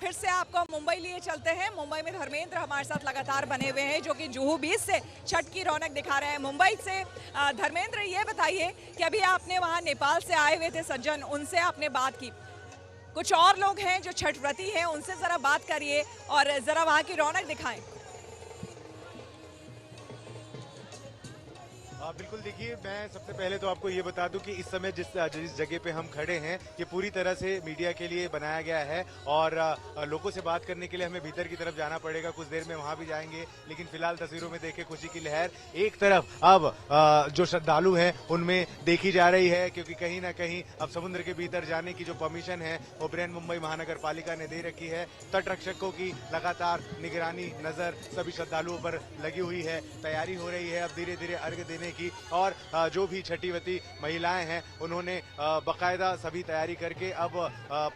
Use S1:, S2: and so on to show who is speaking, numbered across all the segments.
S1: फिर से आपको मुंबई लिए चलते हैं। मुंबई में धर्मेंद्र हमारे साथ लगातार बने हुए हैं, जो कि जुहू बीच से छठ की रौनक दिखा रहे हैं। मुंबई से धर्मेंद्र, ये बताइए कि अभी आपने वहाँ नेपाल से आए हुए थे सज्जन, उनसे आपने बात की, कुछ और लोग हैं जो छठ व्रती हैं, उनसे जरा बात करिए और जरा वहाँ की रौनक दिखाएं।
S2: बिल्कुल, देखिए, मैं सबसे पहले तो आपको ये बता दूं कि इस समय जिस जगह पे हम खड़े हैं ये पूरी तरह से मीडिया के लिए बनाया गया है और लोगों से बात करने के लिए हमें भीतर की तरफ जाना पड़ेगा। कुछ देर में वहां भी जाएंगे, लेकिन फिलहाल तस्वीरों में देखे खुशी की लहर एक तरफ अब जो श्रद्धालु हैं उनमें देखी जा रही है, क्योंकि कहीं ना कहीं अब समुद्र के भीतर जाने की जो परमिशन है वो बृहन्मुंबई महानगर पालिका ने दे रखी है। तट रक्षकों की लगातार निगरानी नजर सभी श्रद्धालुओं पर लगी हुई है। तैयारी हो रही है अब धीरे धीरे अर्घ्य देने की, और जो भी छठीवती महिलाएं हैं उन्होंने बकायदा सभी तैयारी करके अब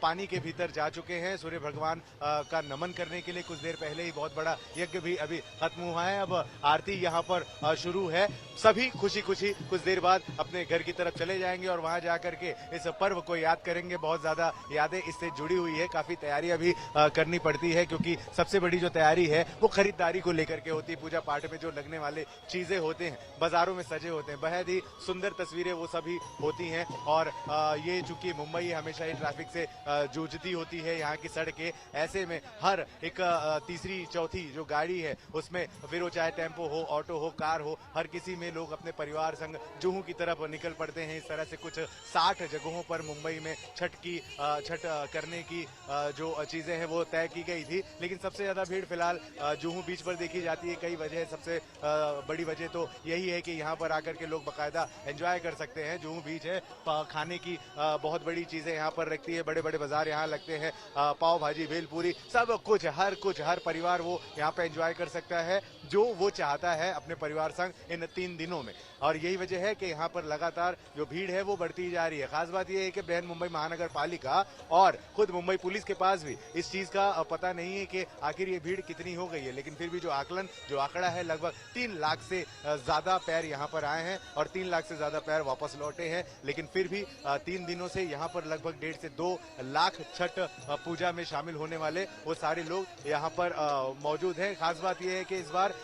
S2: पानी के भीतर जा चुके हैं। सूर्य भगवान का नमन करने के लिए कुछ देर पहले ही बहुत बड़ा यज्ञ भी अभी खत्म हुआ है। अब आरती यहाँ पर शुरू है। सभी खुशी खुशी कुछ देर बाद अपने घर की तरफ चले जाएंगे और वहां जाकर के इस पर्व को याद करेंगे। बहुत ज्यादा यादें इससे जुड़ी हुई है, काफी तैयारी अभी करनी पड़ती है, क्योंकि सबसे बड़ी जो तैयारी है वो खरीदारी को लेकर के होती है। पूजा पाठ में जो लगने वाले चीजें होते हैं, बाजारों में सजे होते हैं, बेहद ही सुंदर तस्वीरें वो सभी होती हैं। और ये चूंकि मुंबई हमेशा ही ट्रैफिक से जूझती होती है, यहाँ की सड़कें, ऐसे में हर एक तीसरी चौथी जो गाड़ी है उसमें, फिर वो चाहे टेम्पो हो, ऑटो हो, कार हो, हर किसी में लोग अपने परिवार संग जुहू की तरफ निकल पड़ते हैं। इस तरह से कुछ 60 जगहों पर मुंबई में छठ करने की जो चीजें हैं वो तय की गई थी, लेकिन सबसे ज्यादा भीड़ फिलहाल जुहू बीच पर देखी जाती है। कई वजह, सबसे बड़ी वजह तो यही है कि यहाँ पर आकर के लोग बकायदा एंजॉय कर सकते हैं। जुहू बीच है, खाने की बहुत बड़ी चीजें यहाँ पर रखती है, बड़े बड़े बाजार यहाँ लगते हैं, पाव भाजी, भेलपूरी, सब कुछ, हर परिवार वो यहाँ पे एंजॉय कर सकता है जो वो चाहता है अपने परिवार संग इन 3 दिनों में। और यही वजह है कि यहाँ पर लगातार जो भीड़ है वो बढ़ती जा रही है। खास बात यह है कि बृहन्मुंबई महानगर पालिका और खुद मुंबई पुलिस के पास भी इस चीज का पता नहीं है कि आखिर ये भीड़ कितनी हो गई है, लेकिन फिर भी जो आंकड़ा है, लगभग 3 लाख से ज्यादा पैर यहाँ पर आए हैं और 3 लाख से ज्यादा पैर वापस लौटे हैं। लेकिन फिर भी 3 दिनों से यहाँ पर लगभग 1.5 से 2 लाख छठ पूजा में शामिल होने वाले वो सारे लोग यहाँ पर मौजूद हैं। खास बात यह है कि इस बार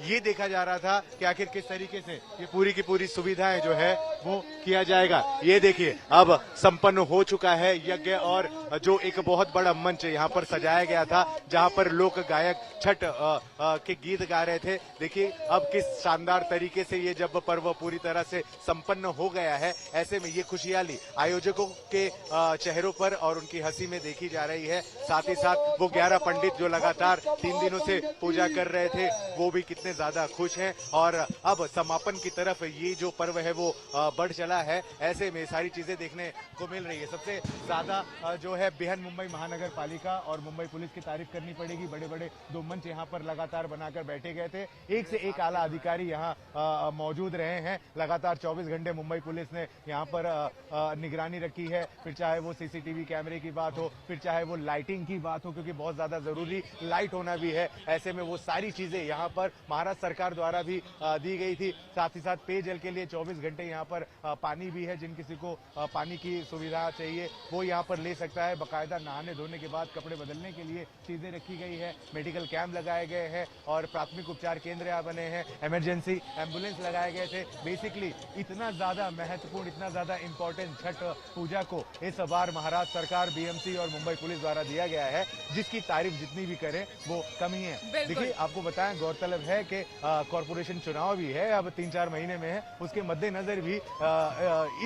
S2: ये देखा जा रहा था कि आखिर किस तरीके से ये पूरी की पूरी सुविधाएं जो है वो किया जाएगा। ये देखिए, अब संपन्न हो चुका है यज्ञ, और जो एक बहुत बड़ा मंच यहाँ पर सजाया गया था जहाँ पर लोक गायक छठ के गीत गा रहे थे। देखिए अब किस शानदार तरीके से ये जब पर्व पूरी तरह से संपन्न हो गया है, ऐसे में ये खुशहाली आयोजकों के चेहरों पर और उनकी हंसी में देखी जा रही है। साथ ही साथ वो 11 पंडित जो लगातार 3 दिनों से पूजा कर रहे थे वो भी कितने ज्यादा खुश हैं, और अब समापन की तरफ ये जो पर्व है वो बढ़ चला है। ऐसे में सारी चीजें देखने को मिल रही है। सबसे ज्यादा जो है बृहन्मुंबई महानगर पालिका और मुंबई पुलिस की तारीफ करनी पड़ेगी। बड़े बड़े 2 मंच यहाँ पर लगातार बनाकर बैठे गए थे, एक से एक आला अधिकारी यहाँ मौजूद रहे हैं। लगातार 24 घंटे मुंबई पुलिस ने यहाँ पर निगरानी रखी है, फिर चाहे वो सीसीटीवी कैमरे की बात हो, फिर चाहे वो लाइटिंग की बात हो, क्योंकि बहुत ज्यादा जरूरी लाइट होना भी है। ऐसे में वो सारी चीजें यहाँ पर महाराष्ट्र सरकार द्वारा भी दी गई थी। साथ ही साथ पेयजल के लिए 24 घंटे यहाँ पर पानी भी है। जिन किसी को पानी की सुविधा चाहिए वो यहाँ पर ले सकता है। बकायदा नहाने धोने के बाद कपड़े बदलने के लिए चीजें रखी गई है। मेडिकल कैंप लगाए गए हैं और प्राथमिक उपचार केंद्र यहाँ बने हैं। इमरजेंसी एम्बुलेंस लगाए गए थे। बेसिकली इतना ज्यादा महत्वपूर्ण, इतना ज्यादा इंपॉर्टेंट छठ पूजा को इस बार महाराष्ट्र सरकार, बीएमसी और मुंबई पुलिस द्वारा दिया गया है, जिसकी तारीफ जितनी भी करें वो कम ही है। देखिए, आपको बताएं, गौरतलब है कि कॉर्पोरेशन चुनाव भी है, अब 3-4 महीने में है। उसके मद्देनजर भी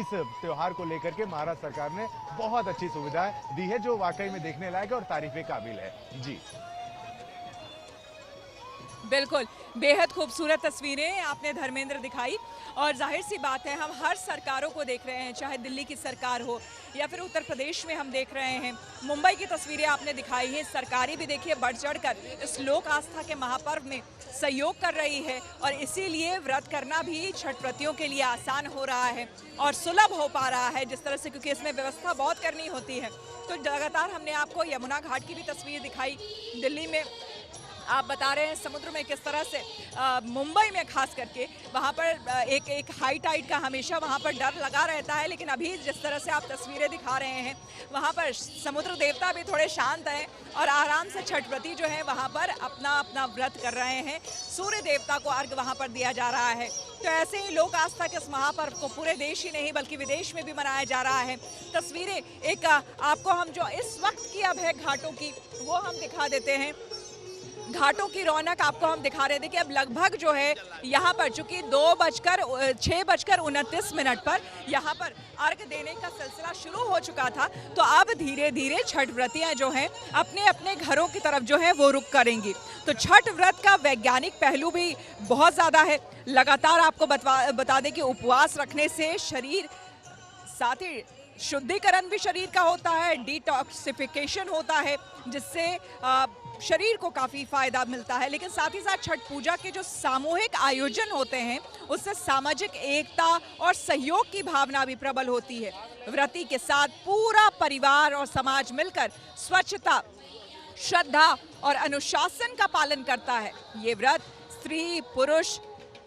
S2: इस त्योहार को लेकर के महाराष्ट्र सरकार ने बहुत अच्छी सुविधाएं दी है, जो वाकई में देखने लायक और तारीफे काबिल है। जी
S1: बिल्कुल, बेहद खूबसूरत तस्वीरें आपने धर्मेंद्र दिखाई, और जाहिर सी बात है हम हर सरकारों को देख रहे हैं, चाहे दिल्ली की सरकार हो या फिर उत्तर प्रदेश में हम देख रहे हैं। मुंबई की तस्वीरें आपने दिखाई हैं, सरकारी भी देखिए बढ़ चढ़कर इस लोक आस्था के महापर्व में सहयोग कर रही है, और इसीलिए व्रत करना भी छठ व्रतियों के लिए आसान हो रहा है और सुलभ हो पा रहा है जिस तरह से, क्योंकि इसमें व्यवस्था बहुत करनी होती है। तो लगातार हमने आपको यमुना घाट की भी तस्वीर दिखाई, दिल्ली में आप बता रहे हैं समुद्र में किस तरह से मुंबई में खास करके वहाँ पर एक हाई टाइड का हमेशा वहाँ पर डर लगा रहता है, लेकिन अभी जिस तरह से आप तस्वीरें दिखा रहे हैं वहाँ पर समुद्र देवता भी थोड़े शांत हैं और आराम से छठ व्रती जो है वहाँ पर अपना अपना व्रत कर रहे हैं। सूर्य देवता को अर्घ वहाँ पर दिया जा रहा है। तो ऐसे ही लोक आस्था के इस महापर्व को पूरे देश ही नहीं बल्कि विदेश में भी मनाया जा रहा है। तस्वीरें एक आपको हम जो इस वक्त की अब है घाटों की वो हम दिखा देते हैं। घाटों की रौनक आपको हम दिखा रहे थे कि अब लगभग जो है यहाँ पर चूंकि 6:29 पर यहाँ पर अर्घ देने का सिलसिला शुरू हो चुका था, तो अब धीरे धीरे छठ व्रतियाँ जो हैं अपने अपने घरों की तरफ जो है वो रुख करेंगी। तो छठ व्रत का वैज्ञानिक पहलू भी बहुत ज़्यादा है। लगातार आपको बता दें कि उपवास रखने से शरीर, साथ ही शुद्धिकरण भी शरीर का होता है, डिटॉक्सिफिकेशन होता है, जिससे शरीर को काफ़ी फायदा मिलता है। लेकिन साथ ही साथ छठ पूजा के जो सामूहिक आयोजन होते हैं उससे सामाजिक एकता और सहयोग की भावना भी प्रबल होती है। व्रती के साथ पूरा परिवार और समाज मिलकर स्वच्छता, श्रद्धा और अनुशासन का पालन करता है। ये व्रत स्त्री पुरुष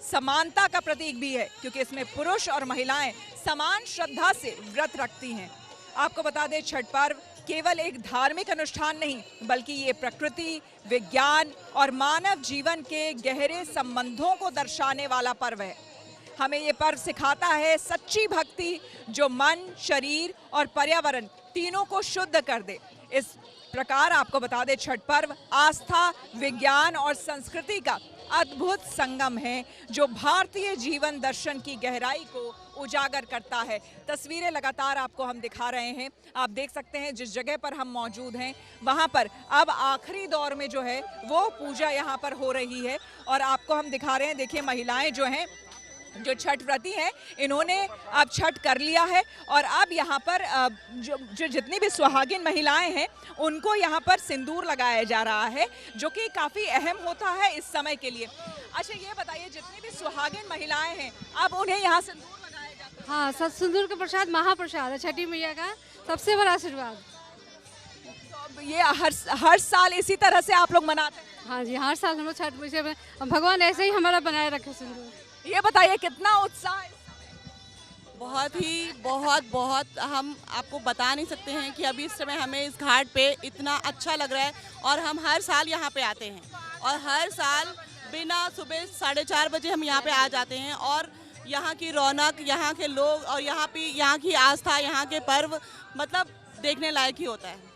S1: समानता का प्रतीक भी है, क्योंकि इसमें पुरुष और महिलाएं समान श्रद्धा से व्रत रखती हैं। आपको बता दें छठ पर्व केवल एक धार्मिक अनुष्ठान नहीं बल्कि ये प्रकृति, विज्ञान और मानव जीवन के गहरे संबंधों को दर्शाने वाला पर्व है। हमें ये पर्व सिखाता है सच्ची भक्ति जो मन, शरीर और पर्यावरण तीनों को शुद्ध कर दे। इस प्रकार आपको बता दें छठ पर्व आस्था, विज्ञान और संस्कृति का अद्भुत संगम है जो भारतीय जीवन दर्शन की गहराई को उजागर करता है। तस्वीरें लगातार आपको हम दिखा रहे हैं। आप देख सकते हैं जिस जगह पर हम मौजूद हैं वहाँ पर अब आखिरी दौर में जो है वो पूजा यहाँ पर हो रही है और आपको हम दिखा रहे हैं। देखिए महिलाएं जो हैं, जो छठ व्रती हैं, इन्होंने अब छठ कर लिया है और अब यहाँ पर जो जितनी भी सुहागिन महिलाएं हैं उनको यहाँ पर सिंदूर लगाया जा रहा है, जो कि काफ़ी अहम होता है इस समय के लिए। अच्छा ये बताइए, जितनी भी सुहागिन महिलाएं हैं अब उन्हें यहाँ सिंदूर लगाया जाता है?
S3: हाँ, सिंदूर का प्रसाद महाप्रसाद है, छठी मैया का सबसे बड़ा आशीर्वाद।
S1: तो ये हर साल इसी तरह से आप लोग मनाते हैं?
S3: हाँ जी, हर साल हम लोग छठ पूजा में भगवान ऐसे ही हमारा बनाए रखे सिंदूर।
S1: ये बताइए कितना उत्साह है?
S4: बहुत हम आपको बता नहीं सकते हैं कि अभी इस समय हमें इस घाट पे इतना अच्छा लग रहा है और हम हर साल यहाँ पे आते हैं और हर साल बिना सुबह 4:30 बजे हम यहाँ पे आ जाते हैं और यहाँ की रौनक, यहाँ के लोग और यहाँ की आस्था, यहाँ के पर्व मतलब देखने लायक ही होता है।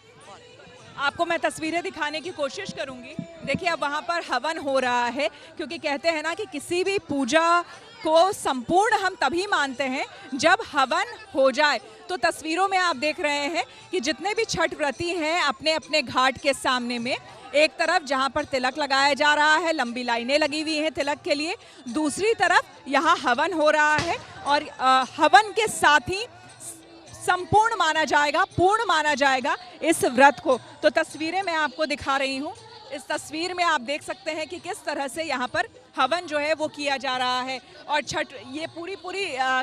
S1: आपको मैं तस्वीरें दिखाने की कोशिश करूंगी। देखिए अब वहाँ पर हवन हो रहा है, क्योंकि कहते हैं ना कि किसी भी पूजा को संपूर्ण हम तभी मानते हैं जब हवन हो जाए। तो तस्वीरों में आप देख रहे हैं कि जितने भी छठ व्रती हैं अपने अपने घाट के सामने में एक तरफ जहाँ पर तिलक लगाया जा रहा है, लंबी लाइनें लगी हुई हैं तिलक के लिए, दूसरी तरफ यहाँ हवन हो रहा है और हवन के साथ ही संपूर्ण माना जाएगा, पूर्ण माना जाएगा इस व्रत को। तो तस्वीरें मैं आपको दिखा रही हूँ। इस तस्वीर में आप देख सकते हैं कि किस तरह से यहाँ पर हवन जो है वो किया जा रहा है और छठ ये पूरी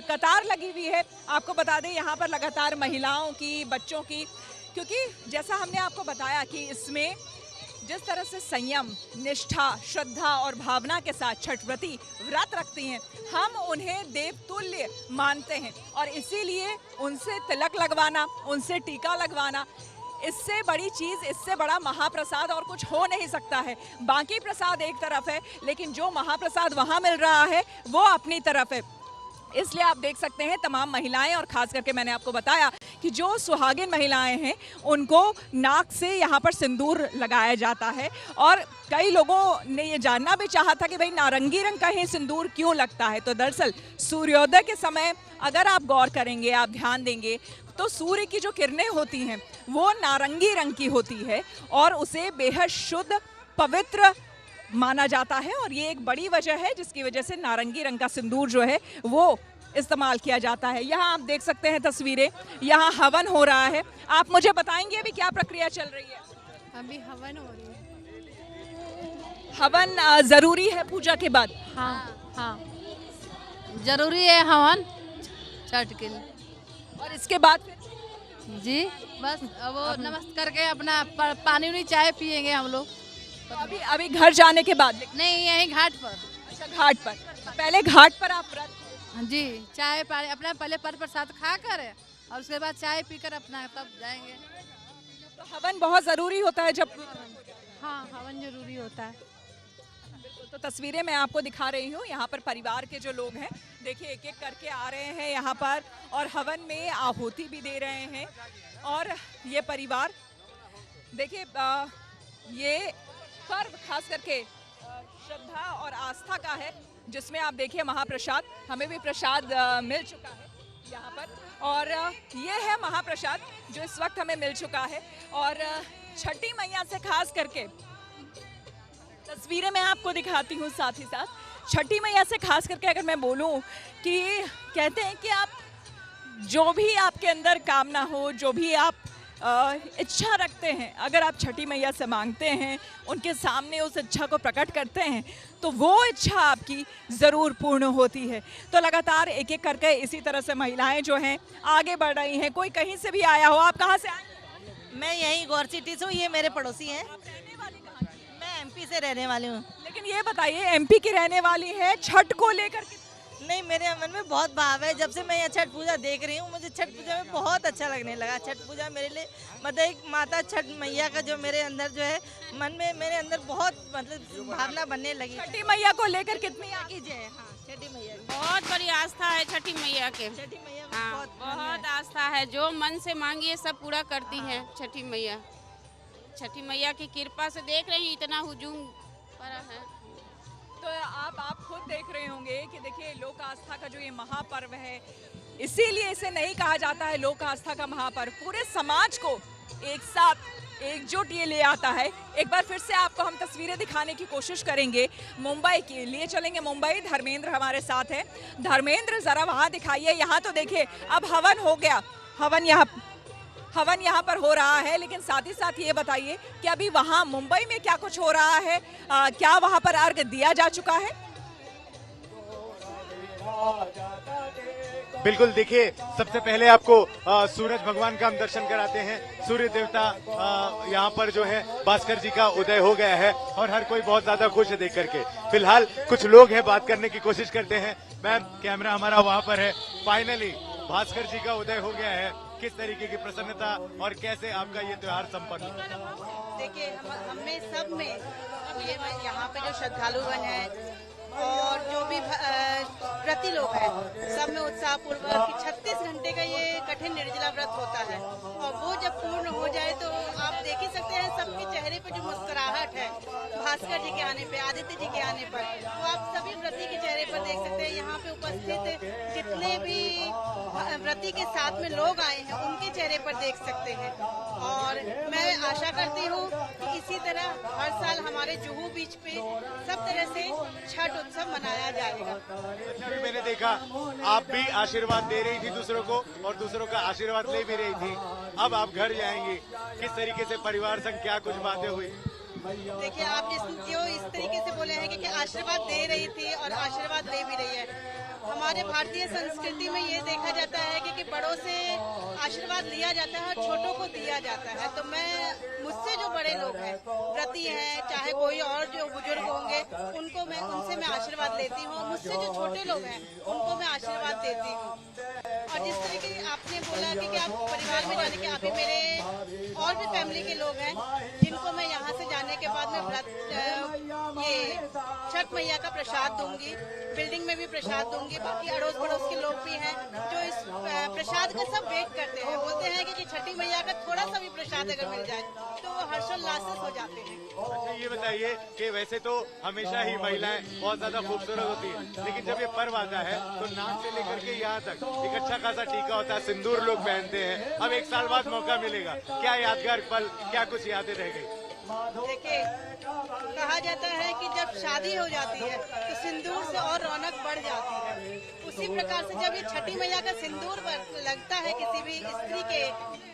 S1: कतार लगी हुई है। आपको बता दें यहाँ पर लगातार महिलाओं की, बच्चों की, क्योंकि जैसा हमने आपको बताया कि इसमें जिस तरह से संयम, निष्ठा, श्रद्धा और भावना के साथ छठ व्रती व्रत रखती हैं, हम उन्हें देवतुल्य मानते हैं और इसीलिए उनसे तिलक लगवाना, उनसे टीका लगवाना, इससे बड़ी चीज़, इससे बड़ा महाप्रसाद और कुछ हो नहीं सकता है। बाकी प्रसाद एक तरफ है, लेकिन जो महाप्रसाद वहाँ मिल रहा है वो अपनी तरफ है। इसलिए आप देख सकते हैं तमाम महिलाएं और ख़ास करके मैंने आपको बताया कि जो सुहागिन महिलाएं हैं उनको नाक से यहाँ पर सिंदूर लगाया जाता है और कई लोगों ने ये जानना भी चाहा था कि भाई नारंगी रंग का ही सिंदूर क्यों लगता है। तो दरअसल सूर्योदय के समय अगर आप गौर करेंगे, आप ध्यान देंगे तो सूर्य की जो किरणें होती हैं वो नारंगी रंग की होती है और उसे बेहद शुद्ध, पवित्र माना जाता है और ये एक बड़ी वजह है जिसकी वजह से नारंगी रंग का सिंदूर जो है वो इस्तेमाल किया जाता है। यहाँ आप देख सकते हैं तस्वीरें, यहाँ हवन हो रहा है। आप मुझे बताएंगे अभी क्या प्रक्रिया चल रही है?
S3: अभी हवन हो रही है।
S1: हवन जरूरी है पूजा के बाद?
S3: हाँ, जरूरी है हवन छठ के लिए।
S1: और इसके बाद फिर
S3: जी बस वो नमस्कार करके अपना पानी चाय पियेंगे हम लोग।
S1: अभी अभी घर जाने के बाद?
S3: नहीं, यहीं घाट पर।
S1: अच्छा, घाट पर। पहले घाट पर आप व्रत?
S3: हाँ जी, चाय पानी अपना पहले पर प्रसाद खा कर और उसके बाद चाय पीकर अपना तब जाएंगे।
S1: तो हवन बहुत ज़रूरी होता है जब?
S3: हाँ, हवन जरूरी होता है।
S1: तो तस्वीरें मैं आपको दिखा रही हूँ। यहाँ पर परिवार के जो लोग हैं, देखिए एक एक करके आ रहे हैं यहाँ पर और हवन में आहुति भी दे रहे हैं। और ये परिवार देखिए, ये पर्व खास करके श्रद्धा और आस्था का है, जिसमें आप देखिए महाप्रसाद, हमें भी प्रसाद मिल चुका है यहाँ पर। और ये है महाप्रसाद जो इस वक्त हमें मिल चुका है। और छठी मैया से खास करके तस्वीरें मैं आपको दिखाती हूँ। साथ ही साथ छठी मैया से खास करके अगर मैं बोलूँ कि कहते हैं कि आप जो भी आपके अंदर कामना हो, जो भी आप इच्छा रखते हैं, अगर आप छठी मैया से मांगते हैं, उनके सामने उस इच्छा को प्रकट करते हैं, तो वो इच्छा आपकी ज़रूर पूर्ण होती है। तो लगातार एक एक करके इसी तरह से महिलाएं जो हैं आगे बढ़ रही हैं। कोई कहीं से भी आया हो, आप कहाँ से आए?
S5: मैं यहीं गौर सिटी से हूँ, ये मेरे पड़ोसी हैं।
S1: आप रहने वाली कहाँ की?
S5: मैं एमपी से रहने वाली हूँ।
S1: लेकिन ये बताइए, एमपी की रहने वाली है, छठ को लेकर
S5: नहीं, मेरे मन में बहुत भाव है। जब से मैं यहाँ छठ पूजा देख रही हूँ, मुझे छठ पूजा में बहुत अच्छा लगने लगा। छठ पूजा मेरे लिए मतलब एक माता छठ मैया का जो मेरे अंदर जो है मन में, मेरे अंदर बहुत मतलब भावना बनने लगी।
S1: छठी मैया को लेकर कितनी
S5: कीजिए। हाँ, छठी मैया की।
S6: बहुत बड़ी आस्था है छठी मैया के।
S5: छठी मैया में
S6: हाँ,
S5: बहुत
S6: बहुत आस्था है। जो मन से मांगिए सब पूरा करती हैं छठी मैया। छठी मैया की कृपा से देख रही हैं इतना हुजूम पड़ा है।
S1: तो आप खुद देख रहे होंगे कि देखिए लोक आस्था का जो ये महापर्व है, इसीलिए इसे नहीं कहा जाता है लोक आस्था का महापर्व। पूरे समाज को एक साथ एकजुट ये ले आता है। एक बार फिर से आपको हम तस्वीरें दिखाने की कोशिश करेंगे। मुंबई के लिए चलेंगे, मुंबई। धर्मेंद्र हमारे साथ है। धर्मेंद्र, जरा वहाँ दिखाइए। यहाँ तो देखिए अब हवन हो गया, हवन यहाँ पर हो रहा है, लेकिन साथ ही साथ ये बताइए कि अभी वहाँ मुंबई में क्या कुछ हो रहा है? क्या वहाँ पर अर्घ दिया जा चुका है?
S2: बिल्कुल, देखिए सबसे पहले आपको सूरज भगवान का हम दर्शन कराते हैं। सूर्य देवता यहाँ पर जो है भास्कर जी का उदय हो गया है और हर कोई बहुत ज्यादा खुश है देख करके। फिलहाल कुछ लोग हैं, बात करने की कोशिश करते हैं। मैम, कैमरा हमारा वहाँ पर है। फाइनली भास्कर जी का उदय हो गया है। किस तरीके की प्रसन्नता और कैसे आपका ये त्योहार संपन्न?
S7: देखिए, हमें सब में ये यहाँ पे जो श्रद्धालुगण हैं और जो भी व्रती लोग हैं, सब में उत्साहपूर्वक 36 घंटे का ये कठिन निर्जला व्रत होता है और वो जब पूर्ण हो जाए तो आप देख ही सकते हैं सबके चेहरे पे जो मुस्कुराहट है भास्कर जी के आने पे, आदित्य जी के आने पर, तो आप सभी व्रती के चेहरे पर देख सकते हैं। यहाँ पे उपस्थित जितने भी व्रती के साथ में लोग आए हैं उनके चेहरे पर देख सकते हैं। और मैं आशा करती हूँ कि इसी तरह हर साल हमारे जुहू बीच पे सब तरह से छठ उत्सव मनाया जाएगा।
S2: अभी मैंने देखा आप भी आशीर्वाद दे रही थी दूसरों को और दूसरों का आशीर्वाद ले भी रही थी। अब आप घर जाएंगी, किस तरीके से परिवार संग क्या कुछ बातें हुई?
S7: देखिए, आप जो इस तरीके से बोले हैं कि आशीर्वाद दे रही थी और आशीर्वाद ले भी रही है। हमारे भारतीय संस्कृति में ये देखा जाता है कि बड़ों से आशीर्वाद लिया जाता है और छोटों को दिया जाता है। तो मुझसे जो बड़े लोग हैं, व्रती हैं, चाहे कोई और जो बुजुर्ग होंगे, उनसे मैं आशीर्वाद लेती हूँ। मुझसे जो छोटे लोग हैं उनको मैं आशीर्वाद देती हूँ। और जिस तरीके आपने बोला कि आप परिवार में जाने के, अभी मेरे और भी फैमिली के लोग हैं जिनको मैं यहाँ से जाने के बाद मैं ये छठ मैया का प्रसाद दूंगी, बिल्डिंग में भी प्रसाद दूंगी। बाकी अड़ोस पड़ोस के लोग भी हैं जो इस प्रसाद का सब वेट करते हैं, बोलते हैं कि छठी मैया का थोड़ा सा भी प्रसाद अगर मिल जाए तो वो हर्षोल्लासित हो जाते हैं।
S2: अच्छा, ये बताइए कि वैसे तो हमेशा ही महिलाएं बहुत ज्यादा खूबसूरत होती है, लेकिन जब ये पर्व आता है तो नाक से लेकर के यहाँ तक एक अच्छा खासा टीका होता है, सिंदूर लोग पहनते हैं। अब 1 साल बाद मौका मिलेगा, क्या यादगार पल, क्या कुछ यादें रह गई?
S7: देखिए, कहा जाता है कि जब शादी हो जाती है तो सिंदूर से और रौनक बढ़ जाती है। उसी प्रकार से जब ये छठी मैया का सिंदूर लगता है किसी भी स्त्री के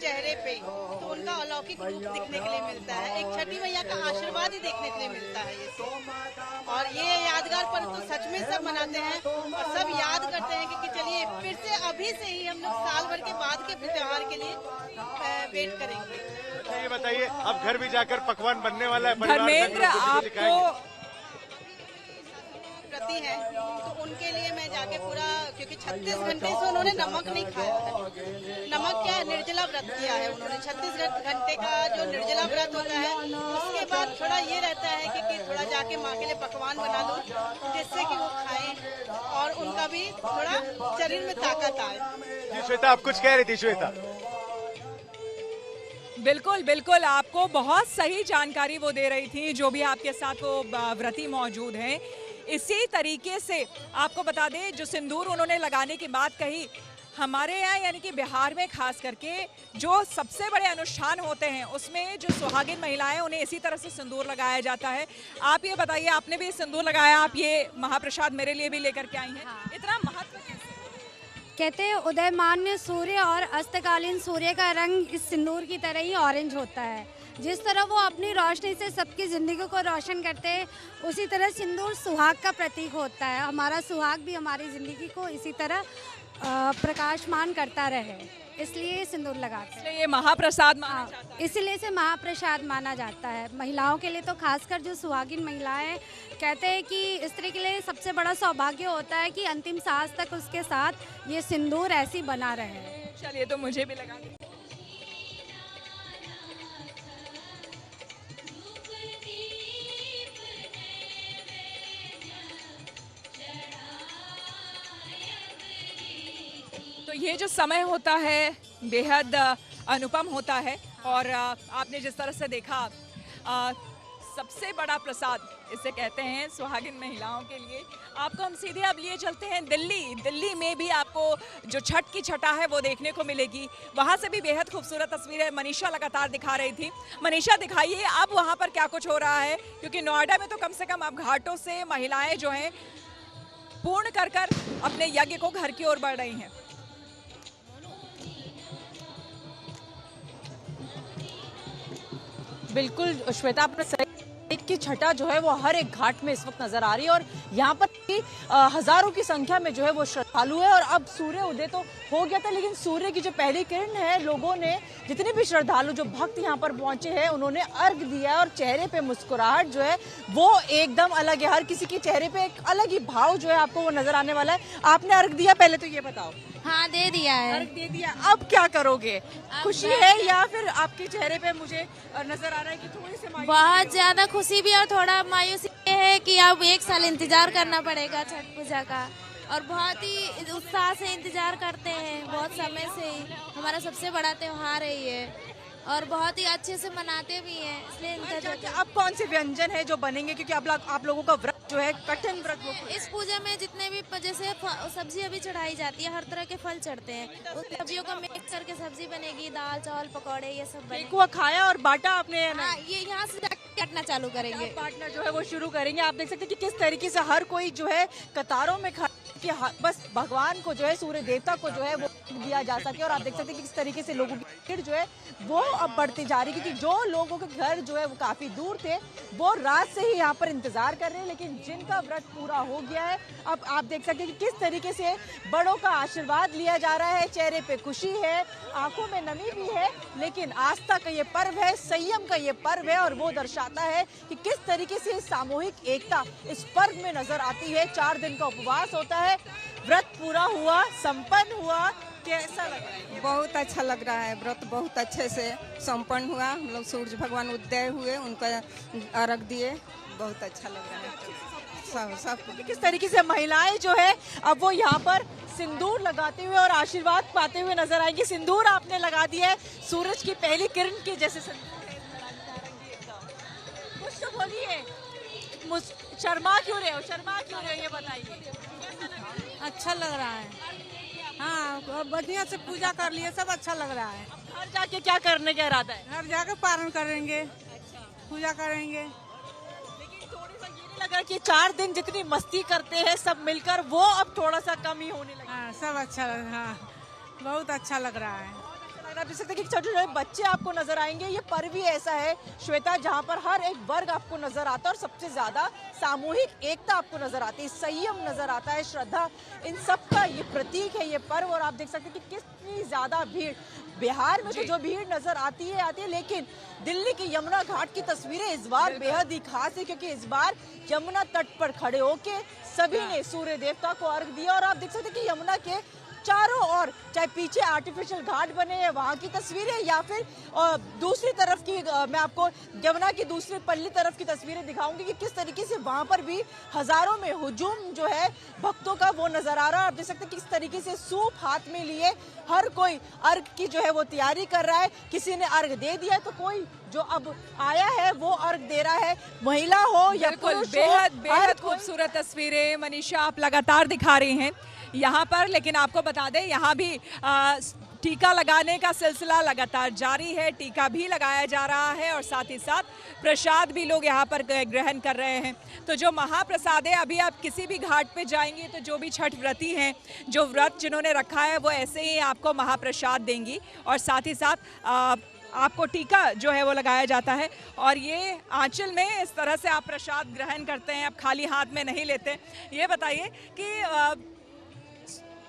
S7: चेहरे पे तो उनका अलौकिक रूप दिखने के लिए मिलता है। एक छठी मैया का आशीर्वाद ही देखने के लिए मिलता है ये। और ये यादगार पर तो सच में सब मनाते हैं और सब याद करते हैं कि चलिए फिर से अभी से ही हम लोग साल भर के बाद के त्योहार के लिए वेट करेंगे।
S2: अच्छा ये बताइए, अब घर भी जाकर पकवान बनने वाला है?
S1: धर्मेंद्र, आपको
S7: व्रती हैं तो उनके लिए मैं जाके पूरा, क्योंकि 36 घंटे से उन्होंने नमक नहीं खाया है। नमक क्या, निर्जला व्रत किया है उन्होंने। 36 घंटे का जो निर्जला व्रत होता है, उसके बाद थोड़ा ये रहता है कि थोड़ा जाके माँ के लिए पकवान बना दो जिससे कि वो खाएं और उनका भी थोड़ा शरीर में ताकत आए।
S2: जी श्वेता, आप कुछ कह रही थी श्वेता?
S1: बिल्कुल बिल्कुल, आपको बहुत सही जानकारी वो दे रही थी, जो भी आपके साथ वो व्रती मौजूद हैं। इसी तरीके से आपको बता दें, जो सिंदूर उन्होंने लगाने की बात कही, हमारे यहाँ यानी कि बिहार में खास करके जो सबसे बड़े अनुष्ठान होते हैं उसमें जो सुहागिन महिलाएं उन्हें इसी तरह से सिंदूर लगाया जाता है। आप ये बताइए, आपने भी सिंदूर लगाया, आप ये महाप्रसाद मेरे लिए भी लेकर के आई हैं। हाँ। इतना महत्व
S8: कहते हैं उदयमान सूर्य और अस्तकालीन सूर्य का रंग इस सिंदूर की तरह ही ऑरेंज होता है। जिस तरह वो अपनी रोशनी से सबकी ज़िंदगी को रोशन करते हैं, उसी तरह सिंदूर सुहाग का प्रतीक होता है। हमारा सुहाग भी हमारी ज़िंदगी को इसी तरह प्रकाशमान करता रहे, इसलिए सिंदूर लगाते हैं।
S1: इसलिए ये महाप्रसाद माना जाता है।
S8: इसीलिए इसे महाप्रसाद माना जाता है। महिलाओं के लिए तो खासकर जो सुहागिन महिलाएं, कहते हैं कि स्त्री के लिए सबसे बड़ा सौभाग्य होता है कि अंतिम सांस तक उसके साथ ये सिंदूर ऐसी बना रहे।
S1: चलिए, तो मुझे भी लगा दीजिए। तो ये जो समय होता है बेहद अनुपम होता है और आपने जिस तरह से देखा, सबसे बड़ा प्रसाद इसे कहते हैं सुहागिन महिलाओं के लिए। आपको हम सीधे अब लिए चलते हैं दिल्ली में भी आपको जो छठ की छटा है वो देखने को मिलेगी। वहाँ से भी बेहद खूबसूरत तस्वीरें मनीषा लगातार दिखा रही थी। मनीषा, दिखाइए अब वहाँ पर क्या कुछ हो रहा है, क्योंकि नोएडा में तो कम से कम अब घाटों से महिलाएं जो हैं पूर्ण कर अपने यज्ञ को घर की ओर बढ़ रही हैं।
S9: बिल्कुल श्वेता, आपने सही की छटा जो है वो हर एक घाट में इस वक्त नजर आ रही है और यहाँ पर हजारों की संख्या में जो है वो श्रद्धालु है। और अब सूर्य उदय तो हो गया था, लेकिन सूर्य की जो पहली किरण है, लोगों ने, जितने भी श्रद्धालु जो भक्त यहाँ पर पहुंचे हैं, उन्होंने अर्घ दिया और चेहरे पे मुस्कुराहट जो है वो एकदम अलग है। हर किसी के चेहरे पे एक अलग ही भाव जो है आपको वो नजर आने वाला है। आपने अर्घ दिया, पहले तो ये बताओ।
S8: हाँ, दे दिया है।
S9: अर्घ दे दिया, अब क्या करोगे? खुशी है या फिर आपके चेहरे पे मुझे नजर आ रहा है कि थोड़ी सी मायूसी?
S8: बहुत ज्यादा खुशी भी और थोड़ा मायूसी है कि अब 1 साल इंतजार करना पड़ेगा छठ पूजा का, और बहुत ही उत्साह से इंतजार करते हैं। बहुत समय से ही हमारा सबसे बड़ा त्योहार है ये, और बहुत ही अच्छे से मनाते भी हैं, इसलिए इंतजार।
S9: अब कौन से व्यंजन है जो बनेंगे, क्योंकि आप लोगों का व्रत जो है कठिन व्रत हो?
S8: इस पूजा में जितने भी जैसे सब्जी अभी चढ़ाई जाती है, हर तरह के फल चढ़ते हैं, उस सब्जियों का मिक्स करके सब्जी बनेगी, दाल चावल पकौड़े ये सब बनेगी।
S9: ठेकुआ खाया और बांटा आपने?
S8: हाँ, ये यहाँ से काटना चालू करेंगे,
S9: बांटना जो है वो शुरू करेंगे। आप देख सकते हैं कि किस तरीके से हर कोई जो है कतारों में खड़ा कि बस भगवान को जो है, सूर्य देवता को जो है वो दिया जा सके। और आप देख सकते हैं कि किस तरीके से लोगों की भीड़ जो है वो अब बढ़ती जा रही है, क्योंकि जो लोगों के घर जो है वो काफी दूर थे, वो रात से ही यहाँ पर इंतजार कर रहे हैं, लेकिन जिनका व्रत पूरा हो गया है, अब आप देख सकते हैं कि किस तरीके से बड़ों का आशीर्वाद लिया जा रहा है। चेहरे पे खुशी है, आंखों में नमी भी है, लेकिन आस्था का ये पर्व है, संयम का ये पर्व है, और वो दर्शाता है कि किस तरीके से सामूहिक एकता इस पर्व में नजर आती है। 4 दिन का उपवास होता है, व्रत पूरा हुआ, संपन्न हुआ, कैसा लग रहा है?
S10: बहुत अच्छा लग रहा है, व्रत बहुत अच्छे से संपन्न हुआ। हम लोग सूर्य भगवान उदय हुए, उनका अर्घ दिए, बहुत अच्छा लग रहा है। सब
S9: किस तरीके से महिलाएं जो है अब वो यहाँ पर सिंदूर लगाते हुए और आशीर्वाद पाते हुए नजर आएंगी। सिंदूर आपने लगा दिया है, सूरज की पहली किरण के जैसे कुछ तो बोलिए, शर्मा क्यों रहे हो? ये बताइए।
S10: अच्छा लग रहा है, हाँ, बढ़िया से पूजा कर लिए, सब अच्छा लग रहा है।
S9: घर जाके क्या करने का इरादा है?
S10: घर जाके पारण करेंगे, पूजा करेंगे।
S9: लेकिन थोड़ी सा ये नहीं लग रहा कि 4 दिन जितनी मस्ती करते हैं सब मिलकर, वो अब थोड़ा सा कम ही होने लगा?
S10: हाँ, सब अच्छा लग, हाँ, बहुत अच्छा लग रहा है।
S9: और आप देख सकते हैं कि छोटे छोटे बच्चे आपको नजर आएंगे। ये पर्व ही ऐसा है श्वेता जहाँ पर हर एक वर्ग आपको नजर आता है और सबसे ज्यादा सामूहिक एकता आपको नजर आती है, संयम नजर आता है, श्रद्धा, इन सब का ये प्रतीक है ये पर्व। और आप देख सकते हैं कि कितनी ज्यादा भीड़ बिहार में तो जो भीड़ नजर आती है, लेकिन दिल्ली की यमुना घाट की तस्वीरें इस बार बेहद ही खास है क्योंकि इस बार यमुना तट पर खड़े होके सभी ने सूर्य देवता को अर्घ दिया। और आप देख सकते हैं कि यमुना के चारों ओर चाहे पीछे आर्टिफिशियल घाट बने हैं वहाँ की तस्वीरें या फिर दूसरी तरफ की मैं आपको यमुना की दूसरी पल्ली तरफ की तस्वीरें दिखाऊंगी कि किस तरीके से वहाँ पर भी हजारों में हुजूम जो है भक्तों का वो नजर आ रहा है। आप देख सकते हैं किस तरीके से सूप हाथ में लिए हर कोई अर्घ की जो है वो तैयारी कर रहा है। किसी ने अर्घ दे दिया तो कोई जो अब आया है वो अर्घ दे रहा है, महिला हो या पुरुष हो।
S1: बेहद खूबसूरत तस्वीरें मनीषा आप लगातार दिखा रही हैं यहाँ पर। लेकिन आपको बता दें यहाँ भी टीका लगाने का सिलसिला लगातार जारी है, टीका भी लगाया जा रहा है और साथ ही साथ प्रसाद भी लोग यहाँ पर ग्रहण कर रहे हैं। तो जो महाप्रसाद है, अभी आप किसी भी घाट पे जाएंगे तो जो भी छठ व्रती हैं, जो व्रत जिन्होंने रखा है वो ऐसे ही आपको महाप्रसाद देंगी और साथ ही साथ आपको टीका जो है वो लगाया जाता है। और ये आंचल में इस तरह से आप प्रसाद ग्रहण करते हैं, आप खाली हाथ में नहीं लेते। ये बताइए कि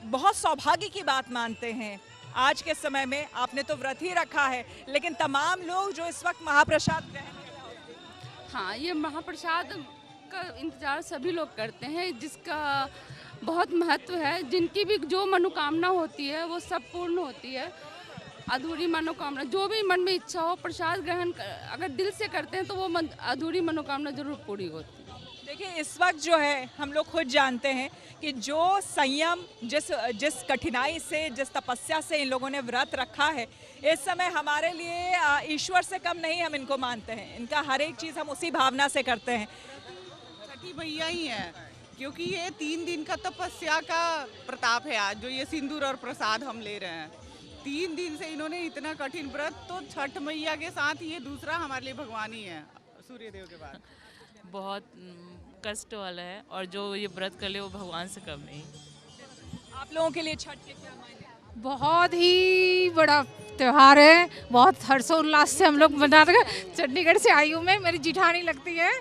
S1: बहुत सौभाग्य की बात मानते हैं आज के समय में, आपने तो व्रत ही रखा है, लेकिन तमाम लोग जो इस वक्त महाप्रसाद ग्रहण कर रहे हैं।
S6: हाँ, ये महाप्रसाद का इंतजार सभी लोग करते हैं, जिसका बहुत महत्व है। जिनकी भी जो मनोकामना होती है वो सब पूर्ण होती है। अधूरी मनोकामना, जो भी मन में इच्छा हो, प्रसाद ग्रहण अगर दिल से करते हैं तो वो अधूरी मनोकामना जरूर पूरी होती है।
S1: देखिए इस वक्त जो है हम लोग खुद जानते हैं कि जो संयम, जिस कठिनाई से, जिस तपस्या से इन लोगों ने व्रत रखा है, इस समय हमारे लिए ईश्वर से कम नहीं हम इनको मानते हैं। इनका हर एक चीज़ हम उसी भावना से करते हैं।
S11: छठी मैया ही है, क्योंकि ये 3 दिन का तपस्या का प्रताप है। आज जो ये सिंदूर और प्रसाद हम ले रहे हैं, 3 दिन से इन्होंने इतना कठिन व्रत, तो छठ मैया के साथ ये दूसरा हमारे लिए भगवान ही है सूर्य देव के बाद।
S12: बहुत कष्ट वाला है और जो ये व्रत कर ले वो भगवान से कम नहीं।
S1: आप लोगों के लिए छठ के क्या मायने?
S13: बहुत ही बड़ा त्योहार है, बहुत हर्षोल्लास से हम लोग मनाते हैं। चंडीगढ़ से आई हूँ मैं, मेरी जिठानी लगती है।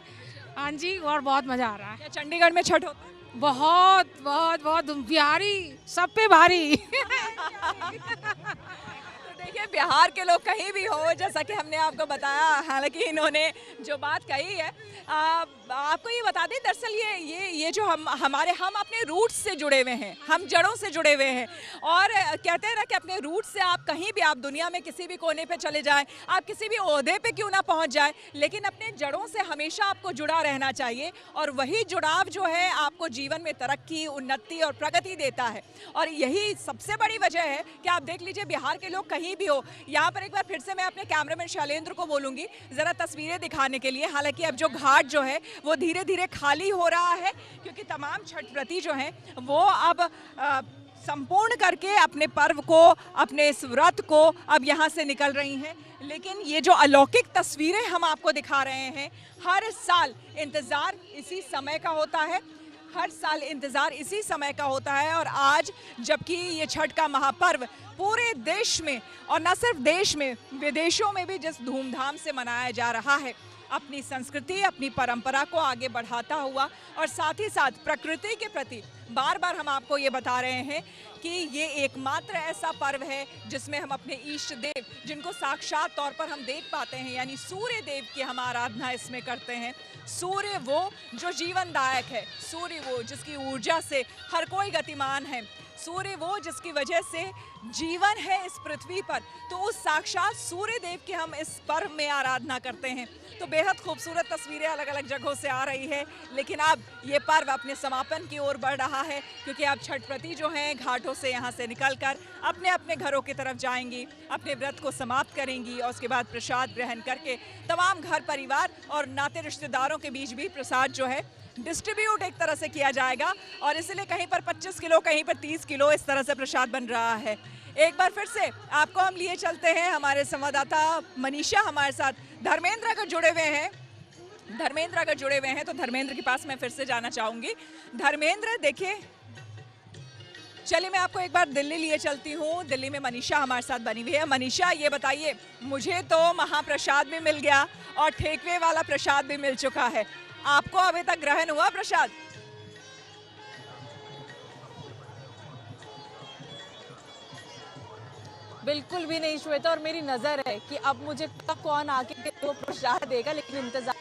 S13: हाँ जी, और बहुत मज़ा आ रहा है।
S1: क्या चंडीगढ़ में छठ होता है?
S13: बहुत बहुत बहुत बिहारी सब पे भारी।
S1: देखिए बिहार के लोग कहीं भी हो, जैसा कि हमने आपको बताया, हालांकि इन्होंने जो बात कही है आपको ये बता दें, दरअसल ये जो हम अपने रूट्स से जुड़े हुए हैं, हम जड़ों से जुड़े हुए हैं। और कहते हैं ना कि अपने रूट से आप कहीं भी, आप दुनिया में किसी भी कोने पे चले जाएं, आप किसी भी ओहदे पे क्यों ना पहुंच जाएं, लेकिन अपने जड़ों से हमेशा आपको जुड़ा रहना चाहिए। और वही जुड़ाव जो है आपको जीवन में तरक्की, उन्नति और प्रगति देता है। और यही सबसे बड़ी वजह है कि आप देख लीजिए बिहार के लोग कहीं भी हो। यहाँ पर एक बार फिर से मैं अपने कैमरामैन शैलेंद्र को बोलूँगी ज़रा तस्वीरें दिखाने के लिए। हालांकि अब जो घाट जो है वो धीरे धीरे खाली हो रहा है क्योंकि तमाम छठ व्रती जो हैं वो अब संपूर्ण करके अपने पर्व को, अपने इस व्रत को अब यहाँ से निकल रही हैं। लेकिन ये जो अलौकिक तस्वीरें हम आपको दिखा रहे हैं, हर साल इंतज़ार इसी समय का होता है, हर साल इंतज़ार इसी समय का होता है। और आज जबकि ये छठ का महापर्व पूरे देश में, और न सिर्फ देश में, विदेशों में भी जिस धूमधाम से मनाया जा रहा है, अपनी संस्कृति, अपनी परंपरा को आगे बढ़ाता हुआ, और साथ ही साथ प्रकृति के प्रति बार बार हम आपको ये बता रहे हैं कि ये एकमात्र ऐसा पर्व है जिसमें हम अपने इष्ट देव, जिनको साक्षात तौर पर हम देख पाते हैं, यानी सूर्य देव की हम आराधना इसमें करते हैं। सूर्य वो जो जीवनदायक है, सूर्य वो जिसकी ऊर्जा से हर कोई गतिमान है, सूर्य वो जिसकी वजह से जीवन है इस पृथ्वी पर। तो उस साक्षात सूर्य देव की हम इस पर्व में आराधना करते हैं। तो बेहद खूबसूरत तस्वीरें अलग अलग जगहों से आ रही है, लेकिन अब ये पर्व अपने समापन की ओर बढ़ रहा है क्योंकि अब छठ व्रती जो हैं घाटों से यहाँ से निकलकर अपने अपने घरों की तरफ जाएंगी, अपने व्रत को समाप्त करेंगी और उसके बाद प्रसाद ग्रहण करके तमाम घर परिवार और नाते रिश्तेदारों के बीच भी प्रसाद जो है डिस्ट्रीब्यूट एक तरह से किया जाएगा। और इसलिए कहीं पर 25 किलो, कहीं पर 30 किलो इस तरह से प्रसाद बन रहा है। एक बार फिर से आपको हम लिए चलते हैं, हमारे संवाददाता मनीषा हमारे साथ धर्मेंद्र अगर जुड़े हुए हैं, तो धर्मेंद्र के पास मैं फिर से जाना चाहूँगी। धर्मेंद्र देखिए, चलिए मैं आपको एक बार दिल्ली लिए चलती हूँ। दिल्ली में मनीषा हमारे साथ बनी हुई है। मनीषा, ये बताइए, मुझे तो महाप्रसाद भी मिल गया और ठेकवे वाला प्रसाद भी मिल चुका है, आपको अभी तक ग्रहण हुआ प्रसाद?
S9: बिल्कुल भी नहीं श्वेता, और मेरी नजर है कि अब मुझे कौन आके वो प्रसाद देगा, लेकिन इंतजार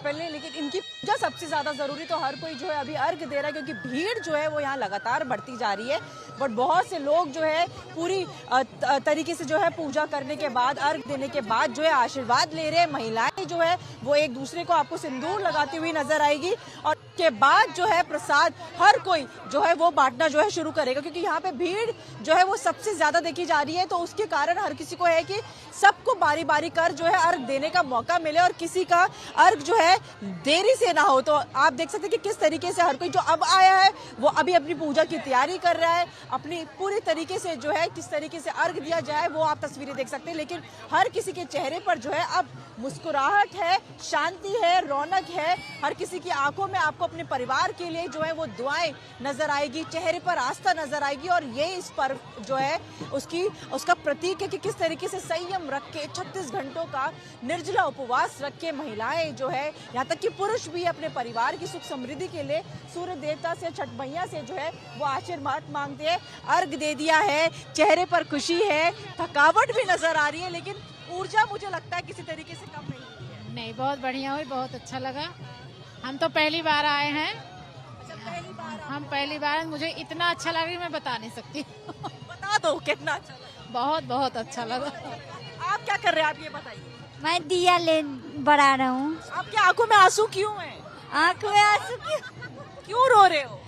S9: पहले। लेकिन इनकी पूजा सबसे ज्यादा जरूरी, तो हर कोई जो है अभी अर्घ दे रहा है, क्योंकि भीड़ जो है वो यहाँ लगातार बढ़ती जा रही है। बट बहुत से लोग जो है पूरी तरीके से जो है पूजा करने के बाद, अर्घ देने के बाद जो है आशीर्वाद ले रहे हैं। महिलाएं जो है वो एक दूसरे को आपको सिंदूर लगाती हुई नजर आएगी, और के बाद जो है प्रसाद हर कोई जो है वो बांटना जो है शुरू करेगा, क्योंकि यहाँ पे भीड़ जो है वो सबसे ज्यादा देखी जा रही है। तो उसके कारण हर किसी को है कि सबको बारी बारी कर जो है अर्घ देने का मौका मिले, और किसी का अर्घ जो है देरी से ना हो। तो आप देख सकते हैं कि किस तरीके से हर कोई जो अब आया है वो अभी अपनी पूजा की तैयारी कर रहा है, अपनी पूरी तरीके से जो है किस तरीके से अर्घ दिया जाए वो आप तस्वीरें देख सकते हैं। लेकिन हर किसी के चेहरे पर जो है अब मुस्कुराहट है, शांति है, रौनक है। हर किसी की आंखों में आपको अपने परिवार के लिए जो है वो दुआएं नजर आएगी, चेहरे पर आस्था नजर आएगी। और ये इस पर्व जो है उसका प्रतीक है कि किस तरीके से संयम रख के 36 घंटों का निर्जला उपवास रख के महिलाएं जो है, यहाँ तक कि पुरुष भी अपने परिवार की सुख समृद्धि के लिए सूर्य देवता से, छठ मैया से जो है वो आशीर्वाद मांगते हैं। अर्घ दे दिया है, चेहरे पर खुशी है, थकावट भी नजर आ रही है, लेकिन ऊर्जा मुझे लगता है किसी तरीके से कम नहीं हुई है।
S13: नहीं, बहुत बढ़िया हुई, बहुत अच्छा लगा। हम तो पहली बार आए हैं। हम पहली बार, मुझे इतना अच्छा लगा कि मैं बता नहीं सकती।
S9: बता दो कितना अच्छा लगा।
S13: बहुत बहुत अच्छा लगा।
S9: आप क्या कर रहे हैं, आप ये बताइए।
S8: मैं दिया ले बढ़ा रहा हूँ।
S9: आपकी आंखों में आंसू क्यों है?
S8: आंखों में आंसू
S9: क्यों रो रहे हो?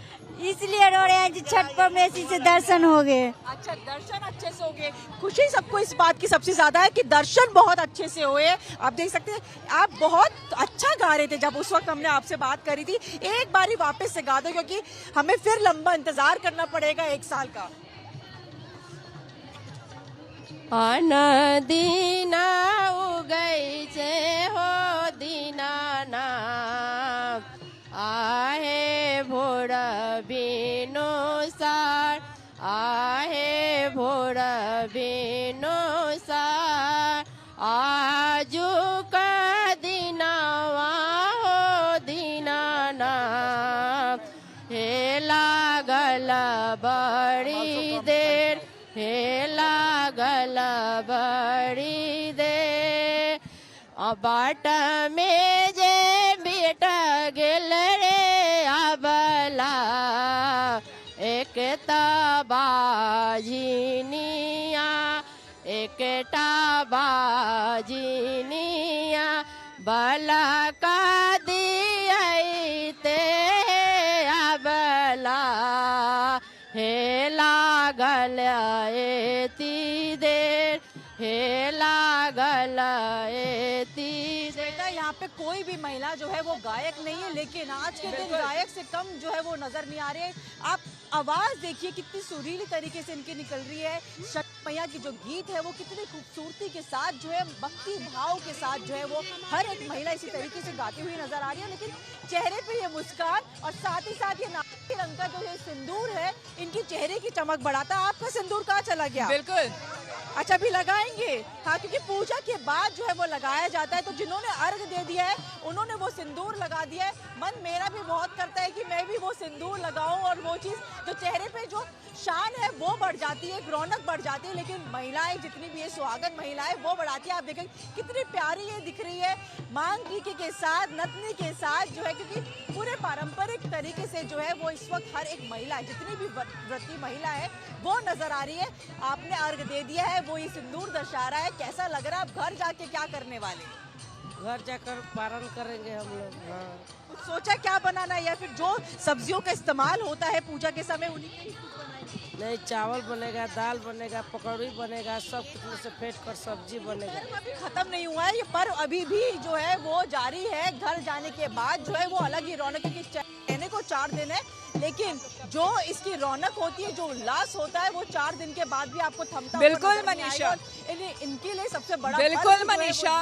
S8: इसलिए रो रहे हैं कि छठ परमेश्वरी से दर्शन हो गए।
S9: अच्छा, दर्शन अच्छे से हो गए। खुशी सबको इस बात की सबसे ज्यादा है कि दर्शन बहुत अच्छे से हुए। आप देख सकते हैं, आप बहुत अच्छा गा रहे थे जब उस वक्त हमने आपसे बात करी थी। एक बारी वापस से गा दो, क्योंकि हमें फिर लंबा इंतजार करना पड़ेगा 1 साल का।
S14: दीना उगई से हो दीनाना, आहे भोर बिनु सार, आहे भोर बिनु सार, आजू का दिनवा हो दीनाना, हे लागल बड़ी देर, हे लागल बड़ी देर, बाट में जे बेट गेल रे अबला, एकता बाजिनिया, एकटा बाजिनिया, बला का दियते अबला, हे लागल एती देर, हे लागल एती देर।
S9: यहाँ पे कोई भी महिला जो है वो गायक नहीं है, लेकिन आज के दिन गायक से कम जो है वो नजर नहीं आ रही है। आप आवाज देखिए कितनी सुरीली तरीके से इनकी निकल रही है। छठ मैया की जो गीत है वो कितनी खूबसूरती के साथ जो है, भक्ति भाव के साथ जो है वो हर एक महिला इसी तरीके से गाती हुई नजर आ रही है। लेकिन चेहरे पे ये मुस्कान और साथ ही साथ ये नारंगी रंग का जो ये सिंदूर है इनकी चेहरे की चमक बढ़ाता है। आपका सिंदूर कहाँ चला गया?
S1: बिल्कुल।
S9: अच्छा, भी लगाएंगे? हाँ, क्योंकि पूजा के बाद जो है वो लगाया जाता है। तो जिन्होंने अर्घ दे दिया है उन्होंने वो सिंदूर लगा दिया है। मन मेरा भी बहुत करता है कि मैं भी वो सिंदूर लगाऊं, और वो चीज जो चेहरे पे जो शान है वो बढ़ जाती है, रौनक बढ़ जाती है। लेकिन महिलाएं जितनी भी है, सुहागन महिलाएं, वो बढ़ाती है। आप देखें कितनी प्यारी ये दिख रही है, मांग टीके के साथ, नथनी के साथ जो है, क्योंकि पूरे पारंपरिक तरीके से जो है वो इस वक्त हर एक महिला, जितनी भी व्रती महिला है वो नजर आ रही है। आपने अर्घ दे दिया है, वो ये सिंदूर दर्शा रहा है। कैसा लग रहा है? आप घर जाके क्या करने वाले?
S14: घर जाकर पारण करेंगे हम लोग। हाँ,
S9: कुछ सोचा क्या बनाना है, या फिर जो सब्जियों का इस्तेमाल होता है पूजा के समय उन्हीं की कुछ बनाएंगे?
S14: नहीं, चावल बनेगा, दाल बनेगा, पकौड़ी बनेगा, सब कुछ से फेंट कर सब्जी बनेगा।
S9: अभी खत्म नहीं हुआ है ये पर्व, अभी भी जो है वो जारी है। घर जाने के बाद जो है वो अलग ही रौनक, क्योंकि कहने को 4 दिन है, लेकिन जो इसकी रौनक होती है, जो उल्लास होता है, वो 4 दिन के बाद भी आपको थमता।
S1: बिल्कुल मनीषा,
S9: इनके लिए सबसे बड़ा
S1: बिल्कुल मनीषा,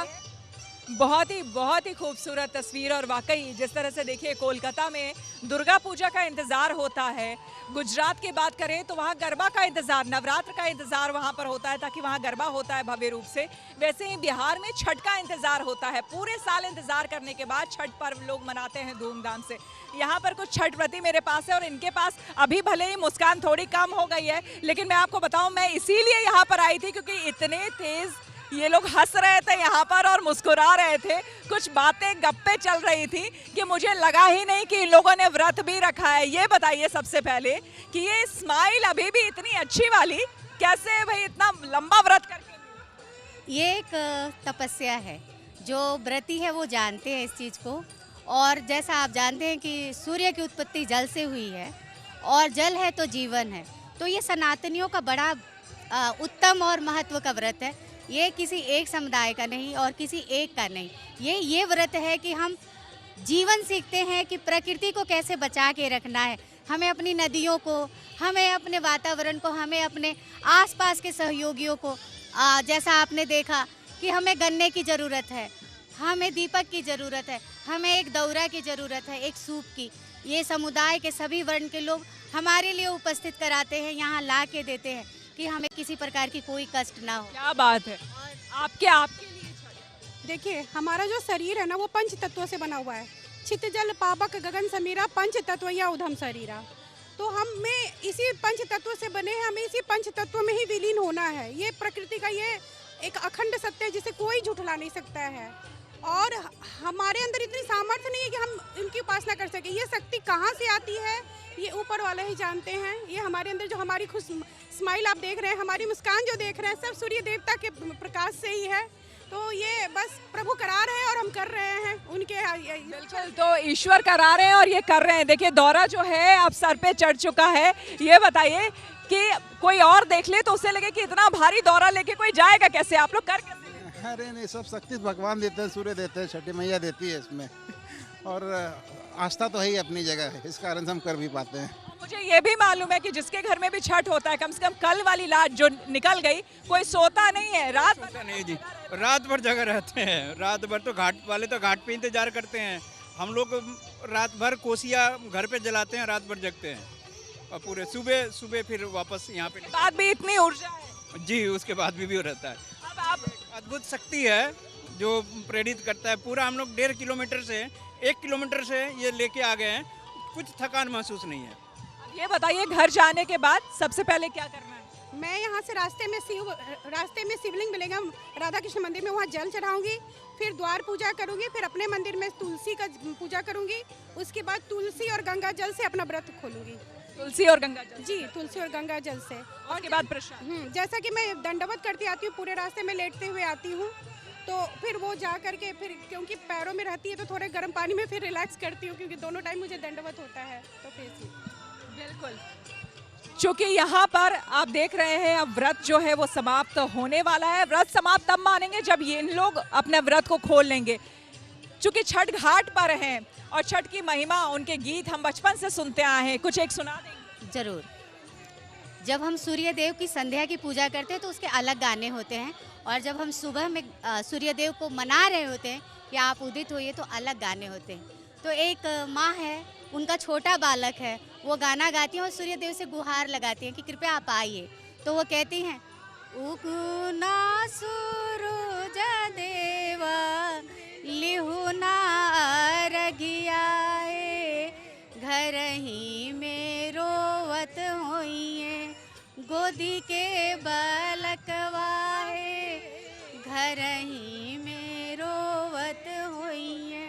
S1: बहुत ही खूबसूरत तस्वीर। और वाकई जिस तरह से देखिए कोलकाता में दुर्गा पूजा का इंतज़ार होता है, गुजरात की बात करें तो वहाँ गरबा का इंतज़ार, नवरात्र का इंतज़ार वहाँ पर होता है ताकि वहाँ गरबा होता है भव्य रूप से। वैसे ही बिहार में छठ का इंतज़ार होता है, पूरे साल इंतज़ार करने के बाद छठ पर्व लोग मनाते हैं धूमधाम से। यहाँ पर कुछ छठ व्रती मेरे पास है और इनके पास अभी भले ही मुस्कान थोड़ी कम हो गई है, लेकिन मैं आपको बताऊँ मैं इसीलिए यहाँ पर आई थी क्योंकि इतने तेज़ ये लोग हंस रहे थे यहाँ पर और मुस्कुरा रहे थे, कुछ बातें गप्पे चल रही थी कि मुझे लगा ही नहीं कि इन लोगों ने व्रत भी रखा है। ये बताइए सबसे पहले कि ये स्माइल अभी भी इतनी अच्छी वाली कैसे है भाई, इतना लंबा व्रत करके?
S15: ये एक तपस्या है, जो व्रती है वो जानते हैं इस चीज़ को। और जैसा आप जानते हैं कि सूर्य की उत्पत्ति जल से हुई है और जल है तो जीवन है, तो ये सनातनियों का बड़ा उत्तम और महत्व का व्रत है। ये किसी एक समुदाय का नहीं और किसी एक का नहीं, ये व्रत है कि हम जीवन सीखते हैं कि प्रकृति को कैसे बचा के रखना है। हमें अपनी नदियों को, हमें अपने वातावरण को, हमें अपने आसपास के सहयोगियों को, जैसा आपने देखा कि हमें गन्ने की ज़रूरत है, हमें दीपक की ज़रूरत है, हमें एक दौरा की ज़रूरत है, एक सूप की। ये समुदाय के सभी वर्ण के लोग हमारे लिए उपस्थित कराते हैं, यहाँ ला के देते हैं कि हमें किसी प्रकार की कोई कष्ट ना हो।
S1: क्या बात है। आपके लिए
S16: देखिए, हमारा जो शरीर है ना वो पंच तत्वों से बना हुआ है। चित्त जल पावक गगन समीरा, पंच तत्व या उधम शरीरा। तो हमें इसी पंच तत्व से बने हैं, हमें इसी पंच तत्व में ही विलीन होना है। ये प्रकृति का ये एक अखंड सत्य है जिसे कोई झुठला नहीं सकता है। और हमारे अंदर इतनी सामर्थ्य नहीं है कि हम इनकी उपासना कर सके। ये शक्ति कहाँ से आती है ये ऊपर वाले ही जानते हैं। ये हमारे अंदर जो हमारी खुश स्माइल आप देख रहे हैं, हमारी मुस्कान जो देख रहे हैं, सब सूर्य देवता के प्रकाश से ही है। तो ये बस प्रभु करा रहे हैं और हम कर रहे हैं उनके।
S1: बिल्कुल, तो ईश्वर करा रहे हैं और ये कर रहे हैं। देखिए दौरा जो है अब सर पे चढ़ चुका है। ये बताइए कि कोई और देख ले तो उसे लगे कि इतना भारी दौरा लेके कोई जाएगा कैसे, आप लोग कर कैसे?
S17: अरे नहीं, सब शक्ति भगवान देते हैं, सूर्य देते हैं, छठी मैया देती है इसमें। और आस्था तो है ही अपनी जगह है, इस कारण से हम कर भी पाते हैं।
S1: मुझे ये भी मालूम है कि जिसके घर में भी छठ होता है, कम से कम कल वाली रात जो निकल गई, कोई सोता नहीं है रात भर।
S18: नहीं जी, रात भर जगह रहते हैं। रात भर तो घाट वाले तो घाट पे इंतजार करते हैं। हम लोग रात भर कोसिया घर पे जलाते हैं, रात भर जगते हैं और पूरे सुबह फिर वापस यहाँ पे।
S1: बाद भी इतनी ऊर्जा है
S18: जी, उसके बाद भी रहता है। अब अद्भुत शक्ति है जो प्रेरित करता है। पूरा हम लोग 1.5 किलोमीटर से 1 किलोमीटर से ये लेके आ गए हैं, कुछ थकान महसूस नहीं है।
S1: ये बताइए घर जाने के बाद सबसे पहले क्या करना है?
S16: मैं यहाँ से रास्ते में शिवलिंग मिलेगा राधा कृष्ण मंदिर में, वहाँ जल चढ़ाऊंगी, फिर द्वार पूजा करूंगी, फिर अपने मंदिर में तुलसी का पूजा करूंगी। उसके बाद तुलसी और गंगा जल से अपना व्रत खोलूंगी।
S1: तुलसी और गंगा जल?
S16: जी, तुलसी और गंगा जल से।
S1: और के बाद प्रसाद?
S16: जैसा कि मैं दंडवत करती आती हूँ, पूरे रास्ते में लेटते हुए आती हूँ, तो फिर वो जा करके फिर क्योंकि पैरों में रहती है तो थोड़े गर्म पानी में फिर रिलैक्स करती हूँ, क्योंकि दोनों टाइम मुझे दंडवत होता है। तो फिर
S1: बिल्कुल, चूँकि यहाँ पर आप देख रहे हैं अब व्रत जो है वो समाप्त होने वाला है। व्रत समाप्त तब मानेंगे जब ये इन लोग अपने व्रत को खोल लेंगे। चूँकि छठ घाट पर हैं और छठ की महिमा, उनके गीत हम बचपन से सुनते आए हैं, कुछ एक सुना देंगे?
S15: जरूर। जब हम सूर्य देव की संध्या की पूजा करते हैं तो उसके अलग गाने होते हैं, और जब हम सुबह में सूर्य देव को मना रहे होते हैं कि आप उदित होइए तो अलग गाने होते हैं। तो एक माँ है, उनका छोटा बालक है, वो गाना गाती हैं और सूर्य देव से गुहार लगाती हैं कि कृपया आप आइए। तो वो कहती हैं, उगना सूरज देवा लिहुना रघियाए, घर ही में रोवत होइए गोदी के बलकवाए, घर ही में रोवत होइए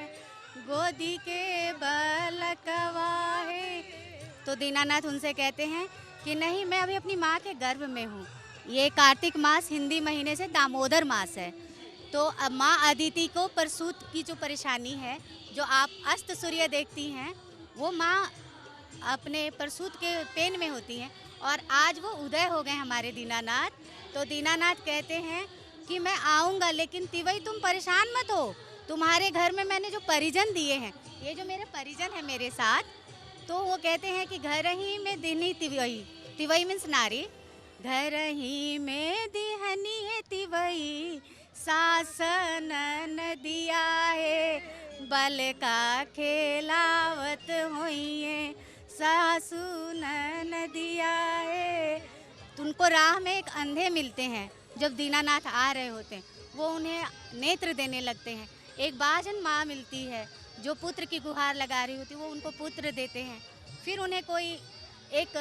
S15: गोदी के बलकवाए। तो दीनानाथ उनसे कहते हैं कि नहीं, मैं अभी अपनी माँ के गर्भ में हूँ। ये कार्तिक मास हिंदी महीने से दामोदर मास है। तो अब माँ अदिति को प्रसूत की जो परेशानी है, जो आप अस्त सूर्य देखती हैं, वो माँ अपने प्रसूत के पेन में होती हैं, और आज वो उदय हो गए हमारे दीनानाथ। तो दीनानाथ कहते हैं कि मैं आऊँगा, लेकिन तिवई तुम परेशान मत हो, तुम्हारे घर में मैंने जो परिजन दिए हैं, ये जो मेरे परिजन हैं मेरे साथ, तो वो कहते हैं कि घर ही में दिनी तिवई, तिवई मीन्स नारी, घर ही में दिहनी है तिवई, सासन नदिया है, बल का खेलावत होइए, सासू नदिया है। तो उनको राह में एक अंधे मिलते हैं जब दीनानाथ आ रहे होते हैं, वो उन्हें नेत्र देने लगते हैं। एक बाजन माँ मिलती है जो पुत्र की गुहार लगा रही होती है, वो उनको पुत्र देते हैं। फिर उन्हें कोई एक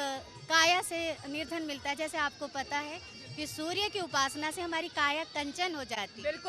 S15: काया से निर्धन मिलता है। जैसे आपको पता है कि सूर्य की उपासना से हमारी काया कंचन हो जाती है।
S1: बिल्कुल।